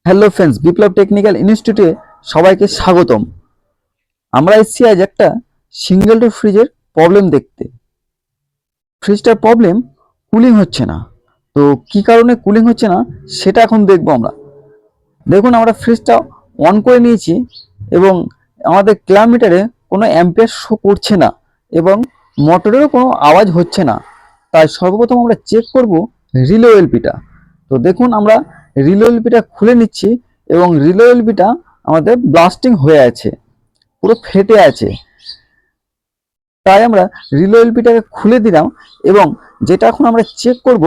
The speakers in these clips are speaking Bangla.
হ্যালো ফ্রেন্ডস, বিপ্লব টেকনিক্যাল ইনস্টিটিউটে সবাইকে স্বাগতম। আমরা এসেছি আজ একটা সিঙ্গেল ডোর ফ্রিজের প্রবলেম দেখতে। ফ্রিজটার প্রবলেম কুলিং হচ্ছে না। তো কি কারণে কুলিং হচ্ছে না সেটা এখন দেখবো আমরা। দেখুন, আমরা ফ্রিজটা অন করে নিয়েছি এবং আমাদের কিলোমিটারে কোনো অ্যাম্পিয়ার শো করছে না এবং মোটরেরও কোনো আওয়াজ হচ্ছে না। তাই সর্বপ্রথম আমরা চেক করব রিলে এলপিটা। তো দেখুন, আমরা রিলে এলপিটা খুলে নিচ্ছি এবং রিলে এলপিটা আমাদের ব্লাস্টিং হয়ে আছে, পুরো ফেটে আছে। তাই আমরা রিলে এলপিটাকে খুলে দিলাম এবং যেটা এখন আমরা চেক করব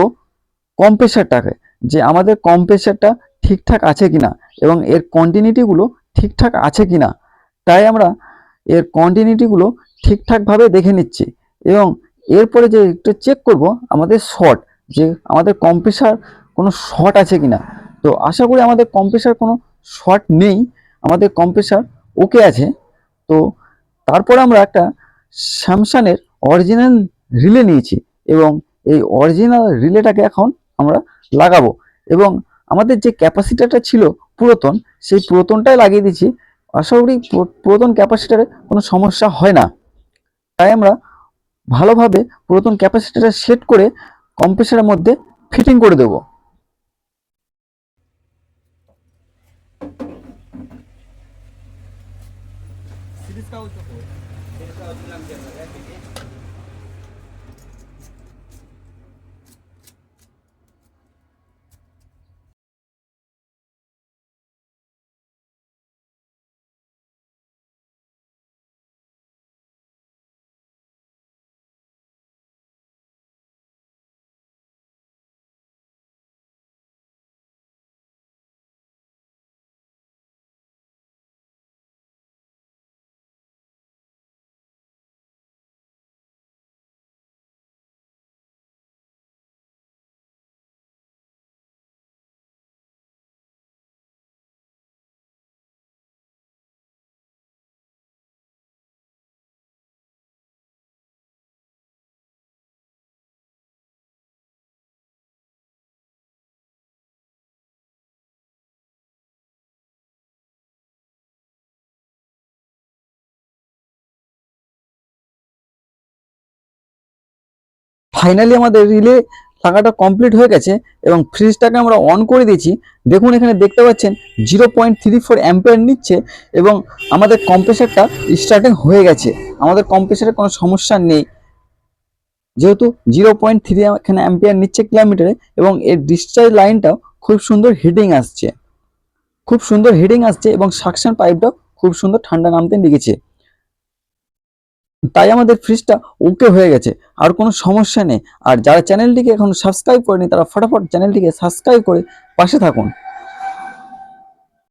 কম্প্রেসারটাকে, যে আমাদের কম্প্রেসারটা ঠিকঠাক আছে কিনা এবং এর কন্টিনিউটিগুলো ঠিকঠাক আছে কিনা। তাই আমরা এর কন্টিনিউটিগুলো ঠিকঠাকভাবে দেখে নিচ্ছি এবং এরপরে যে একটু চেক করব আমাদের শর্ট, যে আমাদের কম্প্রেসার কোনো শর্ট আছে কিনা। তো আশা করি আমাদের কম্প্রেসার কোনো শর্ট নেই, আমাদের কম্প্রেসার ওকে আছে। তো তারপর আমরা একটা স্যামসাংয়ের অরিজিনাল রিলে নিয়েছি এবং এই অরিজিনাল রিলেটাকে এখন আমরা লাগাবো এবং আমাদের যে ক্যাপাসিটারটা ছিল পুরাতন, সেই পুরাতনটাই লাগিয়ে দিচ্ছি। আশা করি পুরাতন ক্যাপাসিটারে কোনো সমস্যা হয় না। তাই আমরা ভালোভাবে পুরাতন ক্যাপাসিটারটা সেট করে কম্প্রেসারের মধ্যে ফিটিং করে দেবো। ফাইনালি আমাদের রিলে লাগাটা কমপ্লিট হয়ে গেছে এবং ফ্রিজটাকে আমরা অন করে দিয়েছি। দেখুন, এখানে দেখতে পাচ্ছেন 0.34 অ্যাম্পিয়ার নিচ্ছে এবং আমাদের কম্প্রেসারটা স্টার্টিং হয়ে গেছে। আমাদের কম্প্রেসারে কোনো সমস্যা নেই, যেহেতু 0.3 এখানে অ্যাম্পিয়ার নিচ্ছে কিলোমিটারে এবং এর ডিসচার্জ লাইনটাও খুব সুন্দর হিটিং আসছে, এবং সাকশন পাইপটাও খুব সুন্দর ঠান্ডা নামতে লেগেছে। তাই আমাদের ফ্রিজটা ওকে হয়ে গেছে, আর কোনো সমস্যা নেই। আর যারা চ্যানেলটিকে এখন সাবস্ক্রাইব করেনি তারা ফটাফট চ্যানেলটিকে সাবস্ক্রাইব করে পাশে থাকুন।